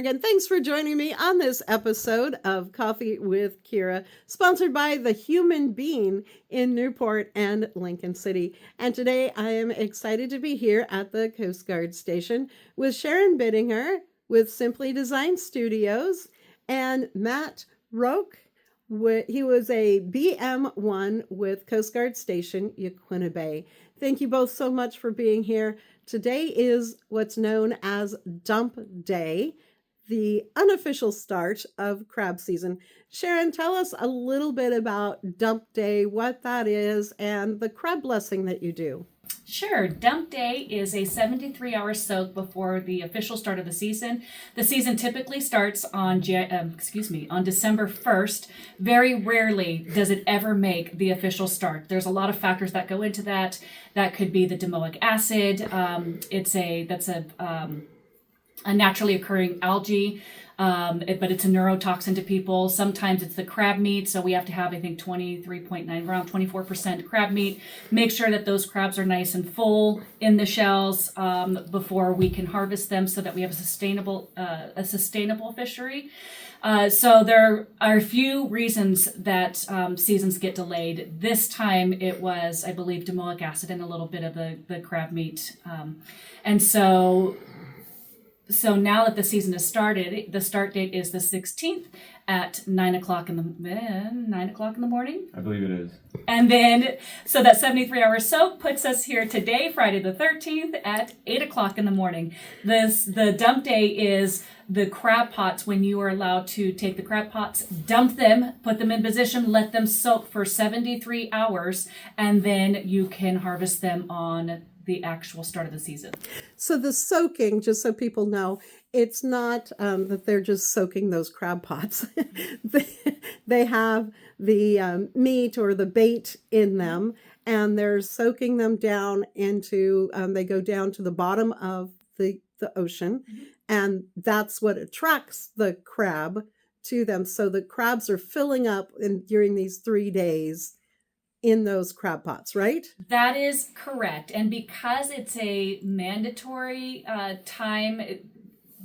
Oregon. Thanks for joining me on this episode of Coffee with Kiera, sponsored by The Human Being in Newport and Lincoln City. And today I am excited to be here at the Coast Guard Station with Sharon Biddinger with Simply Design Studios and Matt Roque. He was a BM1 with Coast Guard Station, Yaquina Bay. Thank you both so much for being here. Today is what's known as Dump Day, the unofficial start of crab season. Sharon, tell us a little bit about Dump Day, what that is, and the crab blessing that you do. Sure. Dump Day is a 73-hour soak before the official start of the season. The season typically starts on December 1st. Very rarely does it ever make the official start. There's a lot of factors that go into that. That could be the domoic acid. That's a naturally occurring algae. But it's a neurotoxin to people. Sometimes it's the crab meat. So we have to have, I think, 23.9, around 24% crab meat. Make sure that those crabs are nice and full in the shells before we can harvest them so that we have a sustainable fishery. So there are a few reasons that seasons get delayed. This time it was, I believe, domoic acid and a little bit of the crab meat. So now that the season has started, the start date is the 16th at 9 o'clock in the morning. I believe it is. And then, so that 73-hour soak puts us here today, Friday the 13th at 8 o'clock in the morning. The dump day is the crab pots. When you are allowed to take the crab pots, dump them, put them in position, let them soak for 73 hours, and then you can harvest them on the actual start of the season. So the soaking, just so people know, it's not that they're just soaking those crab pots. They have the meat or the bait in them, and they're soaking them down into, they go down to the bottom of the ocean, and that's what attracts the crab to them. So the crabs are filling up during these 3 days in those crab pots, right? That is correct. And because it's a mandatory time,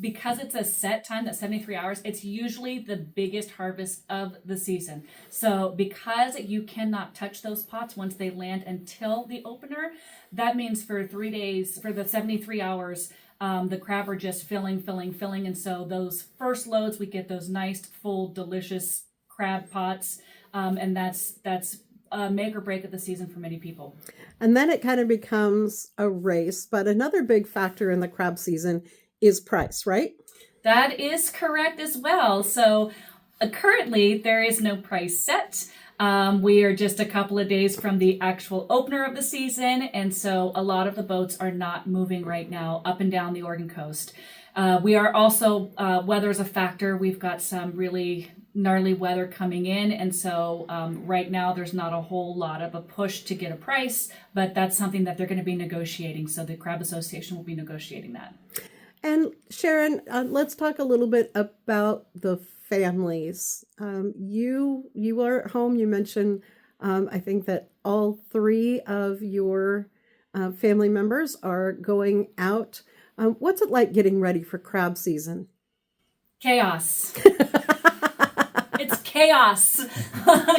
because it's a set time, that 73 hours, it's usually the biggest harvest of the season. So because you cannot touch those pots once they land until the opener, that means for 3 days, for the 73 hours, the crab are just filling. And so those first loads, we get those nice, full, delicious crab pots. And that's make or break of the season for many people. And then it kind of becomes a race. But another big factor in the crab season is price, right? That is correct as well. So currently there is no price set. We are just a couple of days from the actual opener of the season. And so a lot of the boats are not moving right now up and down the Oregon coast. We are also, weather is a factor. We've got some really gnarly weather coming in, and so right now there's not a whole lot of a push to get a price, but that's something that they're going to be negotiating. So the Crab Association will be negotiating that. And Sharon, let's talk a little bit about the families. You are at home. You mentioned, I think that all three of your family members are going out. What's it like getting ready for crab season? Chaos. It's chaos.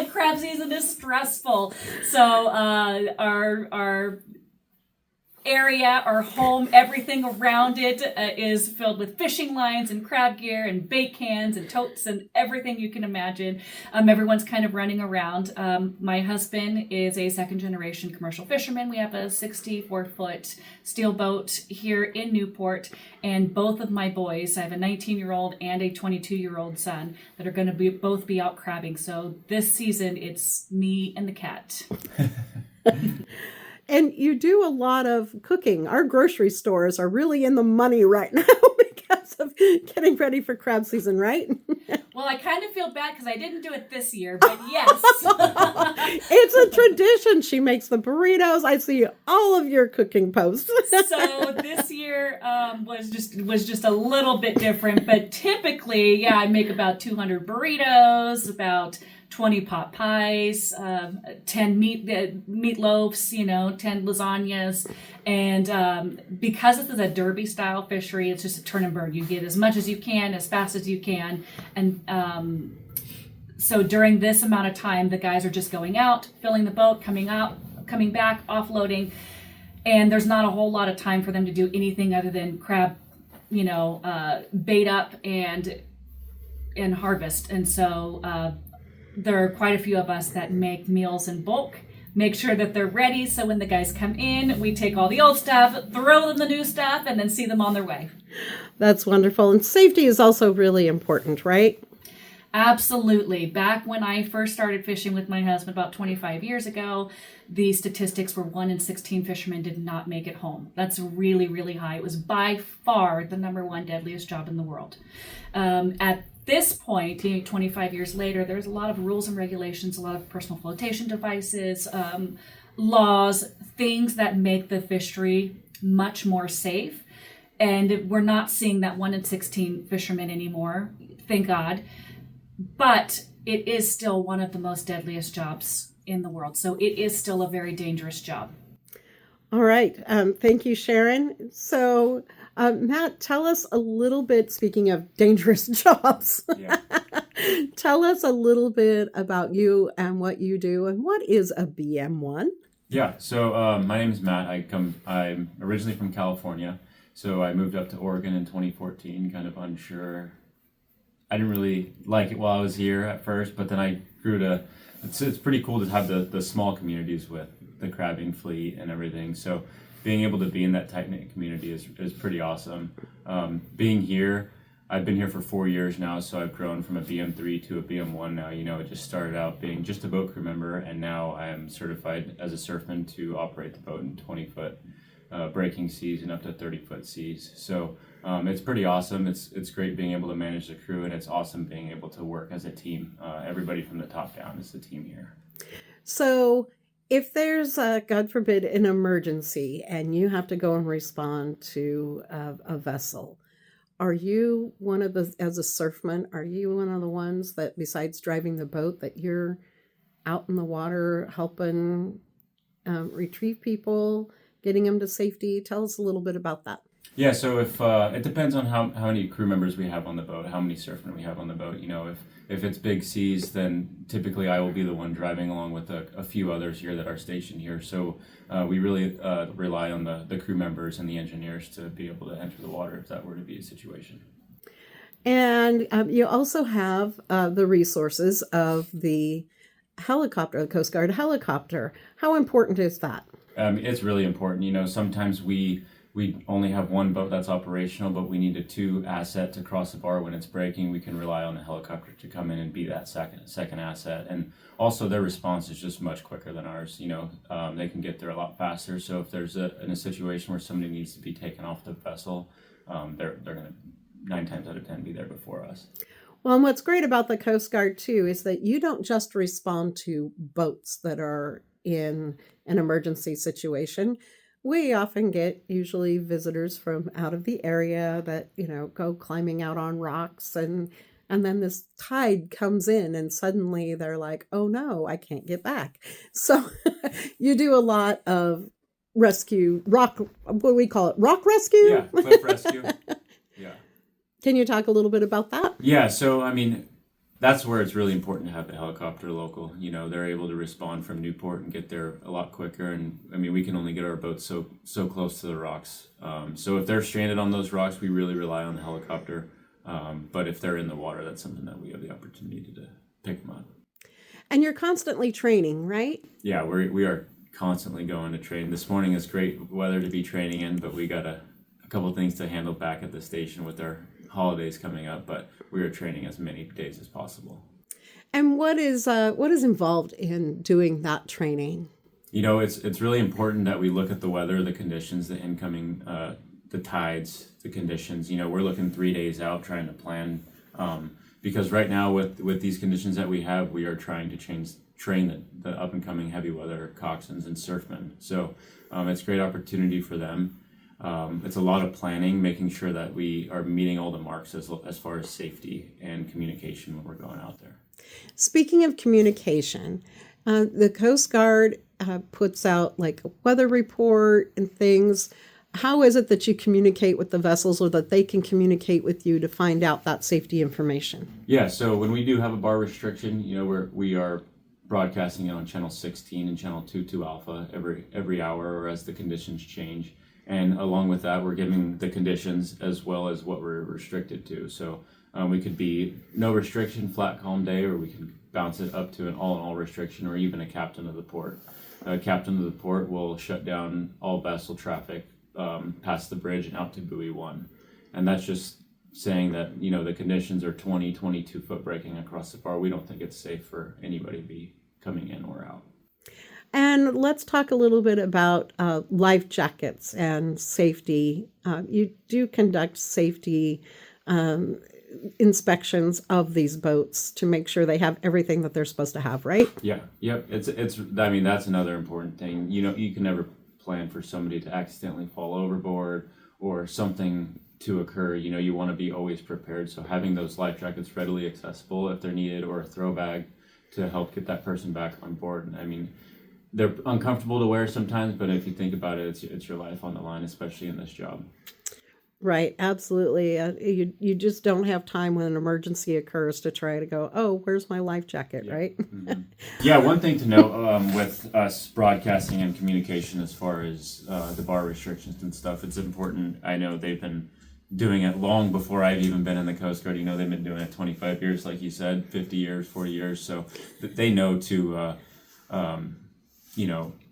Crab season is stressful. So our area, our home, everything around it is filled with fishing lines and crab gear and bait cans and totes and everything you can imagine. Everyone's kind of running around. My husband is a second generation commercial fisherman. We have a 64-foot steel boat here in Newport, and both of my boys, I have a 19-year-old and a 22-year-old son that are going to both be out crabbing. So this season it's me and the cat. And you do a lot of cooking. Our grocery stores are really in the money right now because of getting ready for crab season, right? Well, I kind of feel bad because I didn't do it this year, but yes. It's a tradition. She makes the burritos. I see all of your cooking posts. So this year was just a little bit different, but typically, I make about 200 burritos, about 20 pot pies, 10 meatloafs, 10 lasagnas. And because this is a derby style fishery, it's just a turn and burn. You get as much as you can, as fast as you can. And so during this amount of time, the guys are just going out, filling the boat, coming out, coming back, offloading. And there's not a whole lot of time for them to do anything other than crab, bait up and harvest. And so there are quite a few of us that make meals in bulk, make sure that they're ready. So when the guys come in, we take all the old stuff, throw them the new stuff, and then see them on their way. That's wonderful. And safety is also really important, right? Absolutely. Back when I first started fishing with my husband about 25 years ago, the statistics were 1 in 16 fishermen did not make it home. That's really, really high. It was by far the number one deadliest job in the world. At this point, 25 years later, there's a lot of rules and regulations, a lot of personal flotation devices, laws, things that make the fishery much more safe. And we're not seeing that 1 in 16 fishermen anymore, thank God. But it is still one of the most deadliest jobs in the world. So it is still a very dangerous job. All right. Thank you, Sharon. So, Matt, tell us a little bit, speaking of dangerous jobs, Yeah. tell us a little bit about you and what you do and what is a BM1? Yeah. So my name is Matt. I'm originally from California. So I moved up to Oregon in 2014, kind of unsure. I didn't really like it while I was here at first, but then I grew to, it's pretty cool to have the small communities with the crabbing fleet and everything. So being able to be in that tight-knit community is pretty awesome. Being here, I've been here for 4 years now, so I've grown from a BM3 to a BM1 now. It just started out being just a boat crew member, and now I am certified as a surfman to operate the boat in 20-foot breaking seas and up to 30-foot seas. So it's pretty awesome. It's great being able to manage the crew, and it's awesome being able to work as a team. Everybody from the top down is the team here. So if there's, God forbid, an emergency and you have to go and respond to a vessel, are you one of the, as a surfman, are you one of the ones that, besides driving the boat, that you're out in the water helping retrieve people, getting them to safety? Tell us a little bit about that. Yeah, so if it depends on how many crew members we have on the boat, how many surfmen we have on the boat. If it's big seas, then typically I will be the one driving along with a few others here that are stationed here. So we really rely on the crew members and the engineers to be able to enter the water if that were to be a situation. And you also have the resources of the helicopter, the Coast Guard helicopter. How important is that? It's really important. Sometimes we only have one boat that's operational, but we need a 2 asset to cross the bar when it's breaking. We can rely on the helicopter to come in and be that second asset. And also their response is just much quicker than ours. They can get there a lot faster. So if there's in a situation where somebody needs to be taken off the vessel, they're going to 9 times out of 10 be there before us. Well, and what's great about the Coast Guard too is that you don't just respond to boats that are in an emergency situation. We often get usually visitors from out of the area that, go climbing out on rocks, and then this tide comes in and suddenly they're like, oh no, I can't get back. So you do a lot of rescue, what do we call it? Rock rescue? Yeah, cliff rescue. Yeah. Can you talk a little bit about that? Yeah, so that's where it's really important to have the helicopter local. They're able to respond from Newport and get there a lot quicker. And we can only get our boats so close to the rocks. So if they're stranded on those rocks, we really rely on the helicopter. But if they're in the water, that's something that we have the opportunity to pick them up. And you're constantly training, right? Yeah, we are constantly going to train. This morning is great weather to be training in, but we got a couple things to handle back at the station with our holidays coming up, but we are training as many days as possible. And what is involved in doing that training? It's really important that we look at the weather, the conditions, the incoming, the tides, the conditions. We're looking 3 days out trying to plan, because right now with these conditions that we have, we are trying to train the up and coming heavy weather coxswains and surfmen. So it's a great opportunity for them. it's a lot of planning, making sure that we are meeting all the marks as far as safety and communication when we're going out there. Speaking of communication, the Coast Guard puts out like a weather report and things. How is it that you communicate with the vessels, or that they can communicate with you to find out that safety information? Yeah, so when we do have a bar restriction, we are broadcasting it on channel 16 and channel 22 alpha every hour, or as the conditions change. And along with that, we're giving the conditions as well as what we're restricted to. So we could be no restriction, flat calm day, or we can bounce it up to an all-in-all restriction, or even a captain of the port. Captain of the port will shut down all vessel traffic past the bridge and out to buoy 1. And that's just saying that, the conditions are 22 foot breaking across the bar. We don't think it's safe for anybody to be coming in or out. And let's talk a little bit about life jackets and safety. You do conduct safety inspections of these boats to make sure they have everything that they're supposed to have, right? Yeah, yep. It's. I mean, that's another important thing. You can never plan for somebody to accidentally fall overboard or something to occur. You want to be always prepared. So having those life jackets readily accessible if they're needed, or a throw bag to help get that person back on board. I mean, they're uncomfortable to wear sometimes, but if you think about it, it's your life on the line, especially in this job. Right, absolutely. You just don't have time when an emergency occurs to try to go, oh, where's my life jacket, Yeah. right? Mm-hmm. Yeah, one thing to note with us broadcasting and communication as far as the bar restrictions and stuff, it's important. I know they've been doing it long before I've even been in the Coast Guard. They've been doing it 25 years, like you said, 50 years, 40 years. So they know to,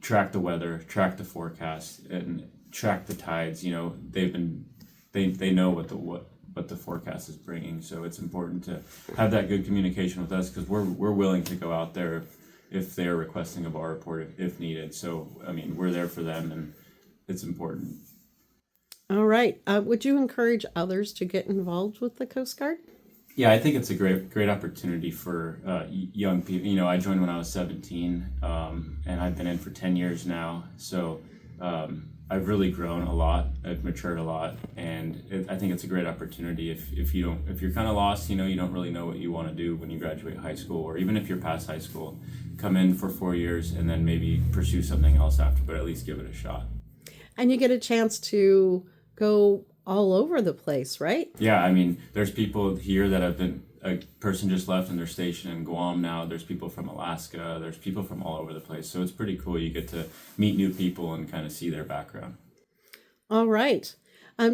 track the weather, track the forecast, and track the tides. They know what the forecast is bringing. So it's important to have that good communication with us, because we're willing to go out there if they're requesting a bar report if needed. So, I mean, we're there for them, and it's important. All right. Would you encourage others to get involved with the Coast Guard? Yeah, I think it's a great opportunity for young people. I joined when I was 17, and I've been in for 10 years now. So I've really grown a lot. I've matured a lot, and I think it's a great opportunity if you're kind of lost. You don't really know what you want to do when you graduate high school, or even if you're past high school, come in for 4 years and then maybe pursue something else after, but at least give it a shot. And you get a chance to go all over the place, right? Yeah, I mean, there's people here that have been, a person just left and they're stationed in Guam now. There's people from Alaska. There's people from all over the place. So it's pretty cool. You get to meet new people and kind of see their background. All right.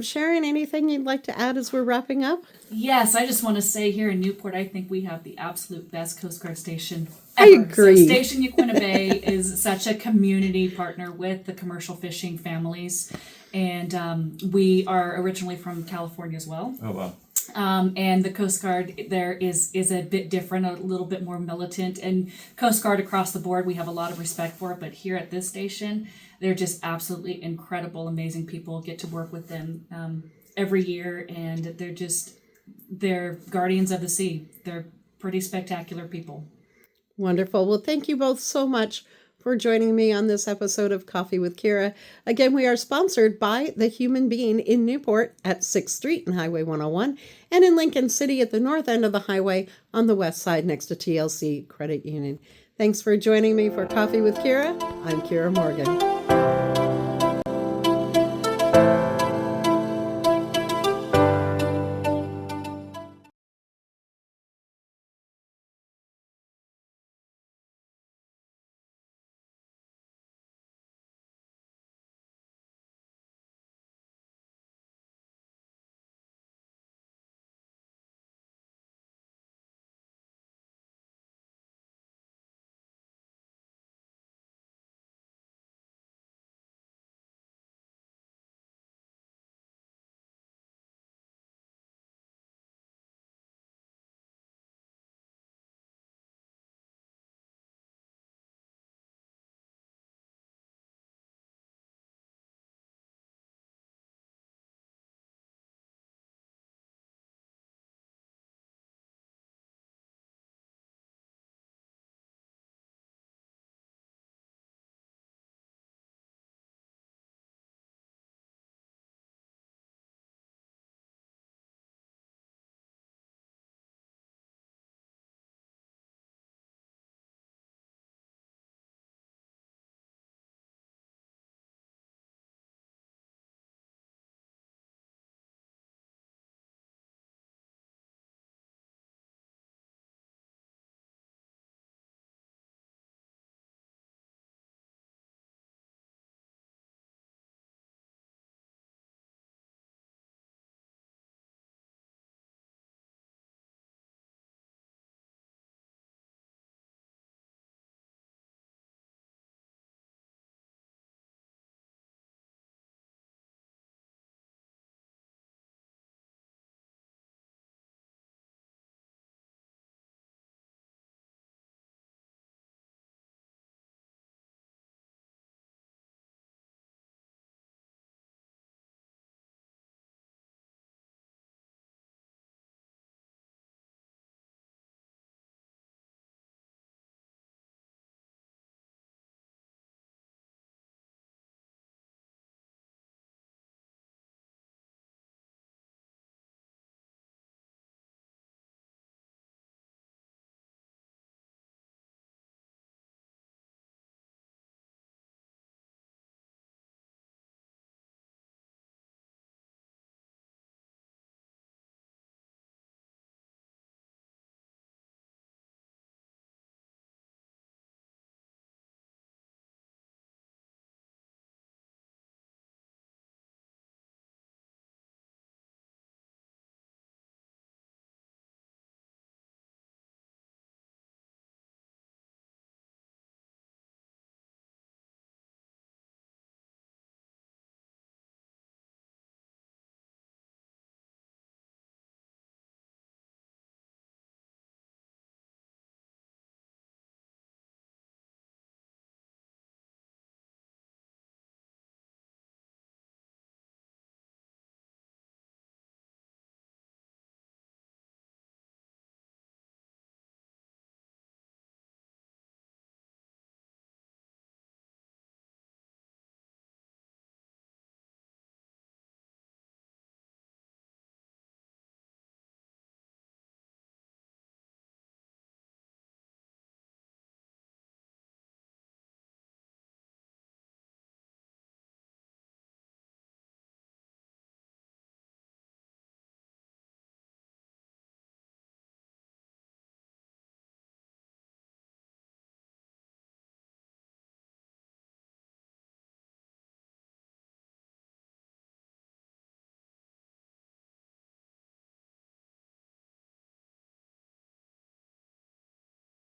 Sharon, anything you'd like to add as we're wrapping up? Yes, I just want to say here in Newport, I think we have the absolute best Coast Guard station I ever. agree. So Station Yaquina Bay is such a community partner with the commercial fishing families. And we are originally from California as well. Oh, wow. And the Coast Guard there is a bit different, a little bit more militant. And Coast Guard across the board, we have a lot of respect for it. But here at this station, they're just absolutely incredible, amazing people. Get to work with them every year, and they're guardians of the sea. They're pretty spectacular people. Wonderful. Well, thank you both so much for joining me on this episode of Coffee with Kiera. Again, we are sponsored by The Human Being in Newport at 6th Street and Highway 101, and in Lincoln City at the north end of the highway on the west side next to TLC Credit Union. Thanks for joining me for Coffee with Kiera. I'm Kiera Morgan.